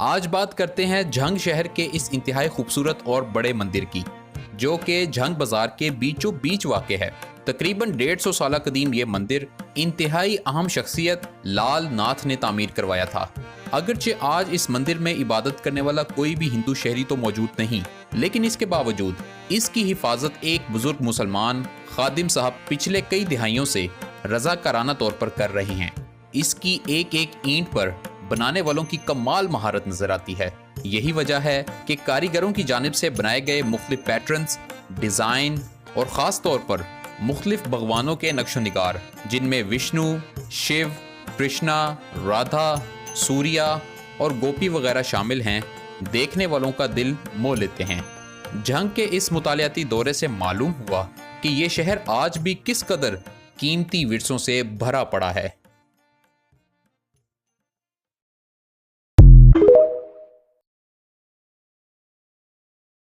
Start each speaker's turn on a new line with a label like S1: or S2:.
S1: आज बात करते हैं झंग शहर के इस इंतहाई खूबसूरत और बड़े मंदिर की, जो कि झंग बाजार के बीचों बीच वाक़ है। तकरीबन 150 साल कदीम ये मंदिर इंतहाई अहम शख्सियत लाल नाथ ने तामीर करवाया था। अगरचे आज इस मंदिर में इबादत करने वाला कोई भी हिंदू शहरी तो मौजूद नहीं, लेकिन इसके बावजूद इसकी हिफाजत एक बुजुर्ग मुसलमान खादिम साहब पिछले कई दिहाइयों से रज़ाकाराना तौर पर कर रहे हैं। इसकी एक एक ईंट पर बनाने वालों की कमाल महारत नजर आती है। यही वजह है कि कारीगरों की जानिब से बनाए गए मुख्तलिफ पैटर्न्स, डिज़ाइन और ख़ास तौर पर मुख्तलिफ भगवानों के नक्शो निगार, जिनमें विष्णु, शिव, कृष्णा, राधा, सूर्या और गोपी वगैरह शामिल हैं, देखने वालों का दिल मोह लेते हैं। झंग के इस मुतालियाती दौरे से मालूम हुआ कि ये शहर आज भी किस कदर कीमती विरसों से भरा पड़ा है।